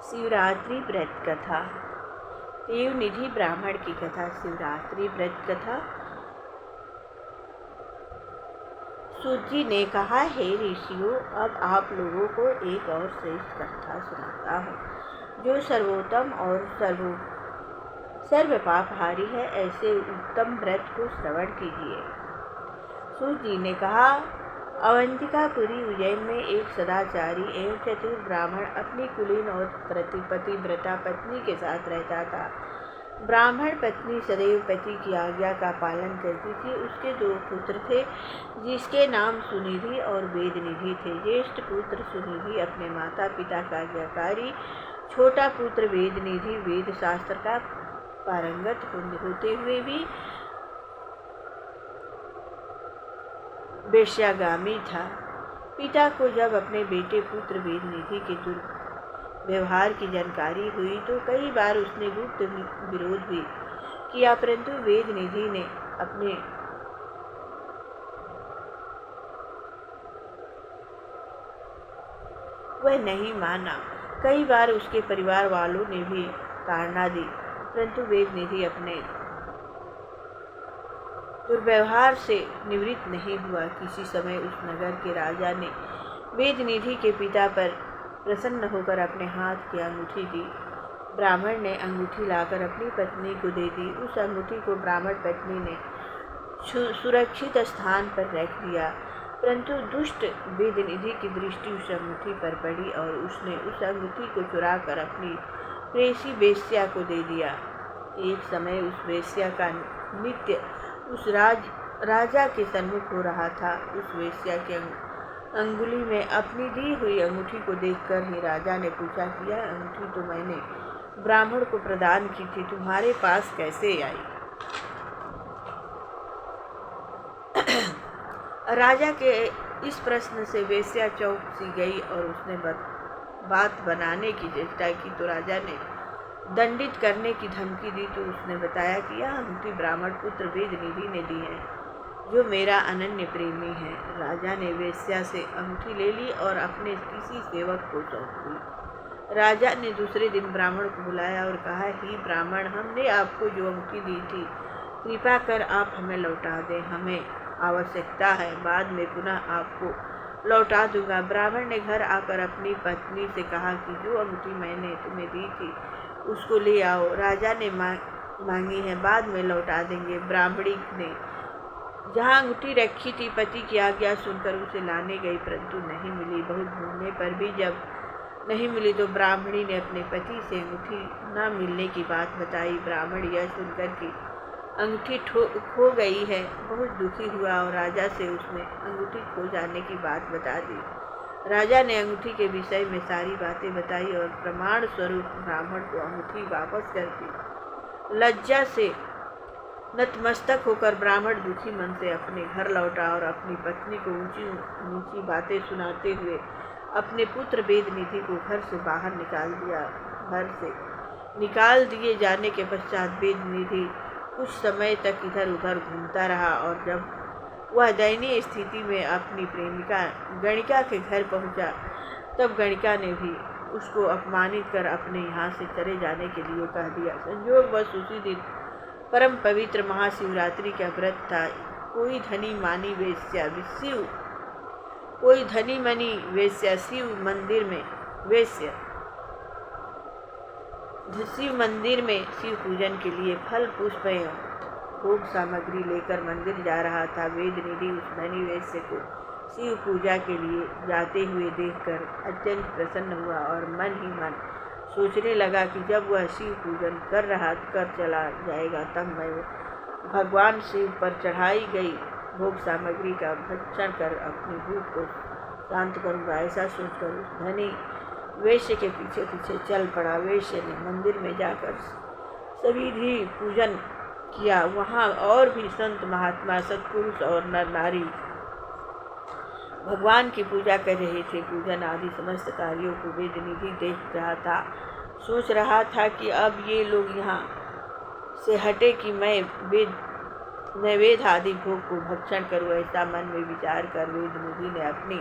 शिवरात्रि व्रत कथा। देवनिधि ब्राह्मण की कथा। शिवरात्रि व्रत कथा। सूत जी ने कहा, हे ऋषियों, अब आप लोगों को एक और श्रेष्ठ कथा सुनाता हूँ, जो सर्वोत्तम और सर्व पापहारी है। ऐसे उत्तम व्रत को श्रवण कीजिए। सूत जी ने कहा, अवंतिकापुरी उज्जैन में एक सदाचारी एवं चतुर ब्राह्मण अपनी कुलीन और पतिव्रता पत्नी के साथ रहता था। ब्राह्मण पत्नी सदैव पति की आज्ञा का पालन करती थी। उसके 2 पुत्र थे, जिसके नाम सुनिधि और वेदनिधि थे। ज्येष्ठ पुत्र सुनिधि अपने माता पिता का आज्ञाकारी, छोटा पुत्र वेदनिधि वेद शास्त्र का पारंगत होते हुए भी वेश्यागामी था। पिता को जब अपने बेटे पुत्र वेदनिधि के दुर्व्यवहार की जानकारी हुई तो कई बार उसने गुप्त विरोध भी किया, परंतु वेदनिधि ने वह नहीं माना। कई बार उसके परिवार वालों ने भी ताड़ना दी, परंतु वेदनिधि अपने दुर्व्यवहार से निवृत्त नहीं हुआ। किसी समय उस नगर के राजा ने वेदनिधि के पिता पर प्रसन्न होकर अपने हाथ की अंगूठी दी। ब्राह्मण ने अंगूठी लाकर अपनी पत्नी को दे दी। उस अंगूठी को ब्राह्मण पत्नी ने सुरक्षित स्थान पर रख दिया, परंतु दुष्ट वेदनिधि की दृष्टि उस अंगूठी पर पड़ी और उसने उस अंगूठी को चुरा कर अपनी प्रेसी वेश्या को दे दिया। एक समय उस वेश्या का नित्य उस राजा के सन्मुख हो रहा था। उस वेश्या के अंगुली में अपनी दी हुई अंगूठी को देखकर ही राजा ने पूछा कि यह अंगूठी तो मैंने ब्राह्मण को प्रदान की थी, तुम्हारे पास कैसे आई? राजा के इस प्रश्न से वेश्या चौंक सी गई और उसने बात बनाने की चेष्टा की तो राजा ने दंडित करने की धमकी दी। तो उसने बताया कि यह अंगूठी ब्राह्मण पुत्र वेदनिधि ने दी है, जो मेरा अनन्य प्रेमी है। राजा ने वेश्या से अंगूठी ले ली और अपने किसी सेवक को सौंप दी। राजा ने दूसरे दिन ब्राह्मण को बुलाया और कहा, ही ब्राह्मण, हमने आपको जो अंगूठी दी थी, कृपा कर आप हमें लौटा दें। हमें आवश्यकता है, बाद में पुनः आपको लौटा दूंगा। ब्राह्मण ने घर आकर अपनी पत्नी से कहा कि जो अंगूठी मैंने तुम्हें दी थी उसको ले आओ। राजा ने मांगी है, बाद में लौटा देंगे। ब्राह्मणी ने जहाँ अंगूठी रखी थी पति की आज्ञा सुनकर उसे लाने गई, परंतु नहीं मिली। बहुत ढूंढने पर भी जब नहीं मिली तो ब्राह्मणी ने अपने पति से अंगूठी न मिलने की बात बताई। ब्राह्मण यह सुनकर कि अंगूठी खो गई है बहुत दुखी हुआ और राजा से उसने अंगूठी खो जाने की बात बता दी। राजा ने अंगूठी के विषय में सारी बातें बताई और प्रमाण स्वरूप ब्राह्मण को अंगूठी वापस कर दी। लज्जा से नतमस्तक होकर ब्राह्मण दुखी मन से अपने घर लौटा और अपनी पत्नी को ऊंची नीची बातें सुनाते हुए अपने पुत्र वेदनिधि को घर से बाहर निकाल दिया। घर से निकाल दिए जाने के पश्चात वेदनिधि कुछ समय तक इधर उधर घूमता रहा और जब वह दयनीय स्थिति में अपनी प्रेमिका गणिका के घर पहुंचा, तब गणिका ने भी उसको अपमानित कर अपने यहाँ से चले जाने के लिए कह दिया। संयोगवश उसी दिन परम पवित्र महाशिवरात्रि का व्रत था। कोई धनी मनी वेश्या शिव मंदिर में शिव पूजन के लिए फल पुष्प भोग सामग्री लेकर मंदिर जा रहा था। वेदनिधि उस धनी वेश्य को शिव पूजा के लिए जाते हुए देखकर अत्यंत प्रसन्न हुआ और मन ही मन सोचने लगा कि जब वह शिव पूजन कर चला जाएगा, तब मैं भगवान शिव पर चढ़ाई गई भोग सामग्री का भक्षण कर अपनी भूख को शांत करूँगा। ऐसा सोचकर उस धनी वेश्य के पीछे पीछे चल पड़ा। वेश्य ने मंदिर में जाकर सविधि पूजन किया। वहाँ और भी संत महात्मा, सत्पुरुष और नर नारी भगवान की पूजा कर रहे थे। पूजन आदि समस्त कार्यों को वेदनिधि देख रहा था। सोच रहा था कि अब ये लोग यहाँ से हटे कि मैं वेद आदि भोग को भक्षण करूँ। ऐसा मन में विचार कर वेदनिधि ने अपनी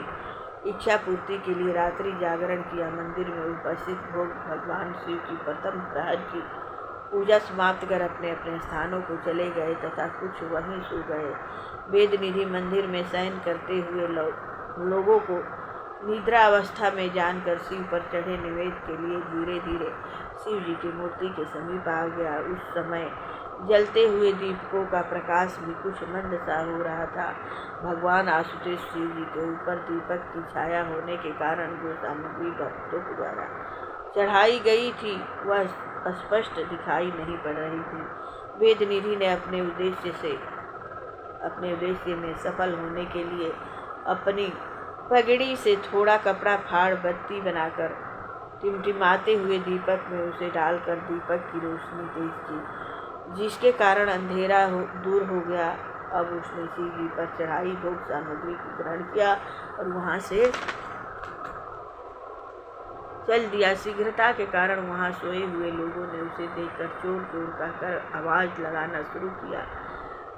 इच्छा पूर्ति के लिए रात्रि जागरण किया। मंदिर में उपस्थित भोग भगवान शिव की प्रथम प्रहर की पूजा समाप्त कर अपने अपने स्थानों को चले गए तथा कुछ वहीं सो गए। वेद निधि मंदिर में शयन करते हुए लोगों को निद्रा अवस्था में जानकर शिव पर चढ़े निवेद के लिए धीरे धीरे शिव जी की मूर्ति के समीप आ गया। उस समय जलते हुए दीपकों का प्रकाश भी कुछ मंद सा हो रहा था। भगवान आशुतोष शिव जी के ऊपर दीपक की छाया होने के कारण जो सामग्री भक्तों द्वारा चढ़ाई गई थी वह स्पष्ट दिखाई नहीं पड़ रही थी। वेद निधि ने अपने उद्देश्य में सफल होने के लिए अपनी पगड़ी से थोड़ा कपड़ा फाड़ बत्ती बनाकर टिमटिमाते हुए दीपक में उसे डालकर दीपक की रोशनी तेज की, जिसके कारण अंधेरा दूर हो गया। अब उसने शिव जी पर चढ़ाई भोग सामग्री को ग्रहण किया और वहाँ से चल दिया। शीघ्रता के कारण वहाँ सोए हुए लोगों ने उसे देखकर चोर चोर कहकर आवाज़ लगाना शुरू किया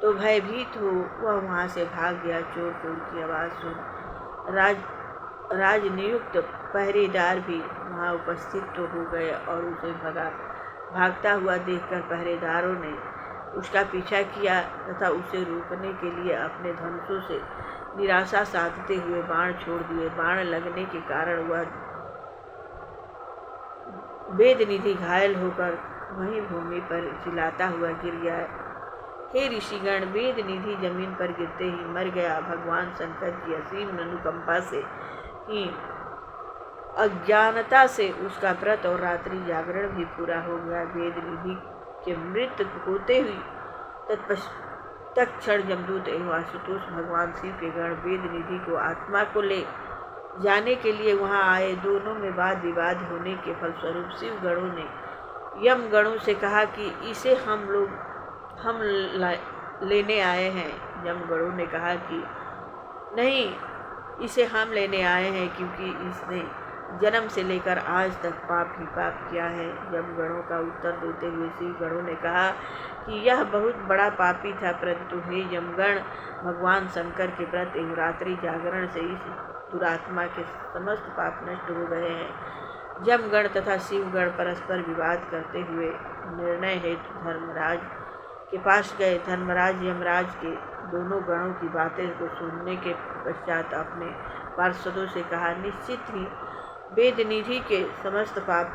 तो भयभीत हो वह वहाँ से भाग गया। चोर चोर की आवाज़ सुन राजनियुक्त पहरेदार भी वहाँ उपस्थित तो हो गए और उसे भागता हुआ देखकर पहरेदारों ने उसका पीछा किया तथा उसे रोकने के लिए अपने धनुषों से निराशा साधते हुए बाण छोड़ दिए। बाण लगने के कारण वह वेद निधि घायल होकर वहीं भूमि पर चिल्लाता हुआ गिर गया। हे ऋषिगण, वेद निधि जमीन पर गिरते ही मर गया। भगवान शंकर की असीम अनुकंपा से ही अज्ञानता से उसका व्रत और रात्रि जागरण भी पूरा हो गया। वेद निधि के मृत्यु होते हुए तत्क्षण जमदूत एवं आशुतोष भगवान शिव के गण वेद निधि को आत्मा को ले जाने के लिए वहां आए। दोनों में वाद विवाद होने के फलस्वरूप शिव गणों ने यम गणों से कहा कि इसे हम लेने आए हैं। यम गणों ने कहा कि नहीं, इसे हम लेने आए हैं क्योंकि इसने जन्म से लेकर आज तक पाप ही पाप किया है। यमगणों का उत्तर देते हुए शिव गणों ने कहा कि यह बहुत बड़ा पापी था, परंतु हे यमगण, भगवान शंकर के व्रत एवं रात्रि जागरण से इस दुरात्मा के समस्त पाप नष्ट हो गए हैं। यमगण तथा शिवगण परस्पर विवाद करते हुए निर्णय हेतु धर्मराज के पास गए। धर्मराज यमराज के दोनों गणों की बातें को सुनने के पश्चात अपने पार्षदों से कहा, निश्चित ही वेद निधि के समस्त पाप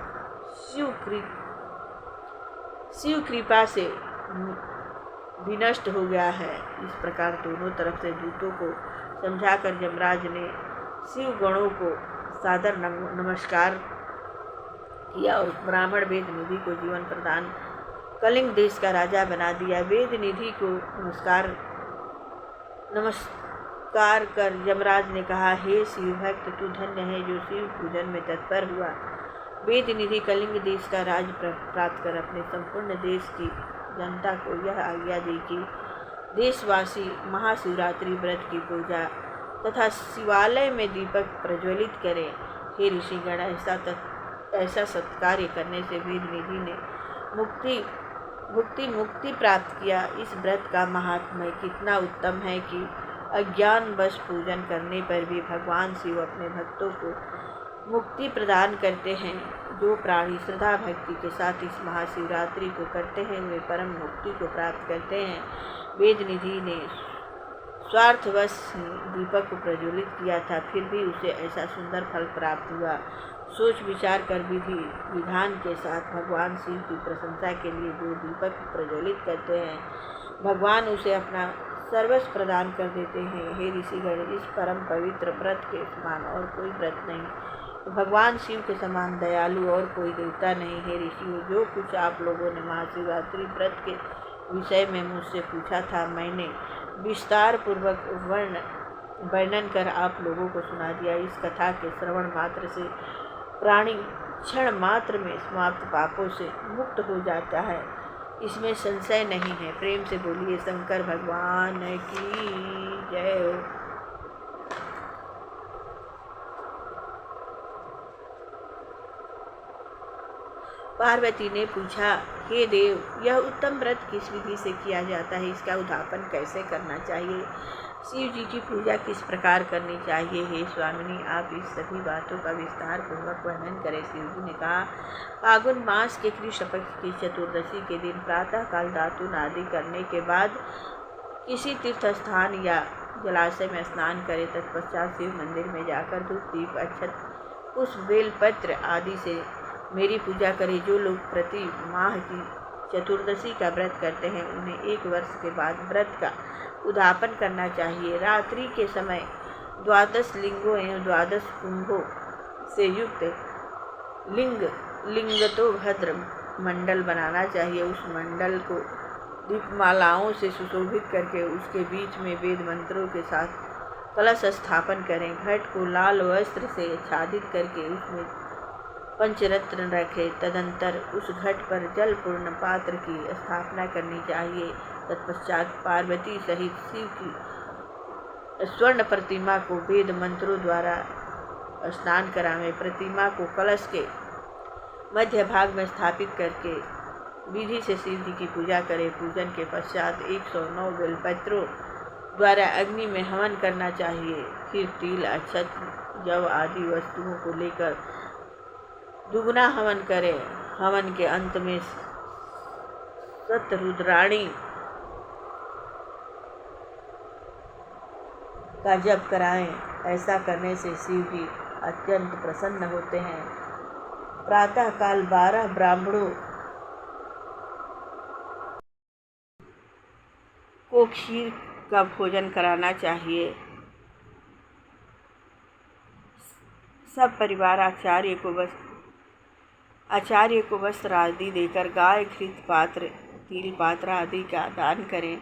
शिव कृपा से विनष्ट हो गया है। इस प्रकार दोनों तरफ से दूतों को समझाकर यमराज ने शिव गणों को सादर नमस्कार किया और ब्राह्मण वेद निधि को जीवन प्रदान कलिंग देश का राजा बना दिया। वेद निधि को नमस्कार कर यमराज ने कहा, हे शिव भक्त, तू धन्य है जो शिव पूजन में तत्पर हुआ। वेद निधि कलिंग देश का राज प्राप्त कर अपने संपूर्ण देश की जनता को यह आज्ञा दी कि देशवासी महाशिवरात्रि व्रत की पूजा तथा शिवालय में दीपक प्रज्वलित करें। हे ऋषिगण, ऐसा सत्कार्य करने से वेद निधि ने मुक्ति प्राप्त किया। इस व्रत का महात्म्य कितना उत्तम है कि अज्ञानवश पूजन करने पर भी भगवान शिव अपने भक्तों को मुक्ति प्रदान करते हैं। जो प्राणी श्रद्धा भक्ति के साथ इस महाशिवरात्रि को करते हैं वे परम मुक्ति को प्राप्त करते हैं। वेद निधि ने स्वार्थवश दीपक को प्रज्वलित किया था, फिर भी उसे ऐसा सुंदर फल प्राप्त हुआ। सोच विचार कर विधि विधान के साथ भगवान शिव की प्रशंसा के लिए जो दीपक प्रज्वलित करते हैं, भगवान उसे अपना सर्वस्व प्रदान कर देते हैं। हे ऋषिगण, इस परम पवित्र व्रत के समान और कोई व्रत नहीं, तो भगवान शिव के समान दयालु और कोई देवता नहीं। हे ऋषियों, जो कुछ आप लोगों ने महाशिवरात्रि व्रत के विषय में मुझसे पूछा था, मैंने विस्तार पूर्वक वर्णन कर आप लोगों को सुना दिया। इस कथा के श्रवण मात्र से प्राणी क्षण मात्र में समाप्त पापों से मुक्त हो जाता है, इसमें संशय नहीं है। प्रेम से बोलिए शंकर भगवान की जय। पार्वती ने पूछा, हे देव, यह उत्तम व्रत किस विधि से किया जाता है? इसका उद्यापन कैसे करना चाहिए? शिव जी की पूजा किस प्रकार करनी चाहिए? हे स्वामिनी, आप इस सभी बातों का विस्तार पूर्वक वर्णन करें। शिव जी ने कहा, फागुन मास के कृष्ण पक्ष की चतुर्दशी के दिन प्रातः काल दातुन आदि करने के बाद किसी तीर्थ स्थान या जलाशय में स्नान करें। तत्पश्चात शिव मंदिर में जाकर धूप दीप अक्षत पुष्प बेलपत्र आदि से मेरी पूजा करें। जो लोग प्रति माह की चतुर्दशी का व्रत करते हैं उन्हें 1 वर्ष के बाद व्रत का उद्यापन करना चाहिए। रात्रि के समय 12 लिंगों एवं 12 कुंभों से युक्त लिंगतो भद्र मंडल बनाना चाहिए। उस मंडल को दीपमालाओं से सुशोभित करके उसके बीच में वेद मंत्रों के साथ कलश स्थापन करें। घट को लाल वस्त्र से आच्छादित करके उसमें पंचरत्न रखें। तदंतर उस घट पर जल पूर्ण पात्र की स्थापना करनी चाहिए। तत्पश्चात पार्वती सहित शिव की स्वर्ण प्रतिमा को वेद मंत्रों द्वारा स्नान करावें। प्रतिमा को कलश के मध्य भाग में स्थापित करके विधि से शिव जी की पूजा करें। पूजन के पश्चात 109 बेलपत्रों द्वारा अग्नि में हवन करना चाहिए। फिर तिल अक्षत जव आदि वस्तुओं को लेकर दुगना हवन करें। हवन के अंत में शतरुद्राणी का जप कराएं। ऐसा करने से शिव जी अत्यंत प्रसन्न होते हैं। प्रातः काल 12 ब्राह्मणों को खीर का भोजन कराना चाहिए। सब परिवार आचार्य को वस्त्र आदि देकर गाय घृत पात्र तिल पात्र आदि का दान करें।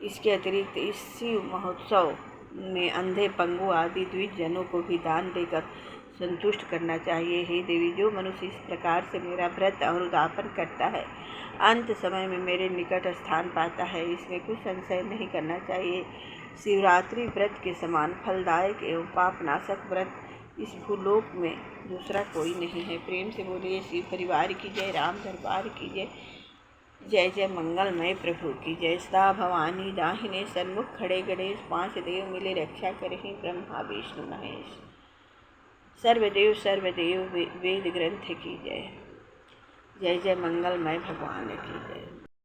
इसके अतिरिक्त इस शिव महोत्सव में अंधे पंगु आदि द्विजजनों को भी दान देकर संतुष्ट करना चाहिए। हे देवी, जो मनुष्य इस प्रकार से मेरा व्रत और उद्यापन करता है अंत समय में मेरे निकट स्थान पाता है, इसमें कुछ संशय नहीं करना चाहिए। शिवरात्रि व्रत के समान फलदायक एवं पापनाशक व्रत इस भूलोक में दूसरा कोई नहीं है। प्रेम से बोलिए शिव परिवार की जय, राम दरबार की जय। जय जय मंगलमय प्रभु की जय। सदा भवानी दाहिने सन्मुख खड़े गणेश, 5 देव मिले रक्षा करहि, ब्रह्मा विष्णु महेश। सर्वदेव वेद ग्रंथ की जय। जय जय मंगलमय भगवान की जय।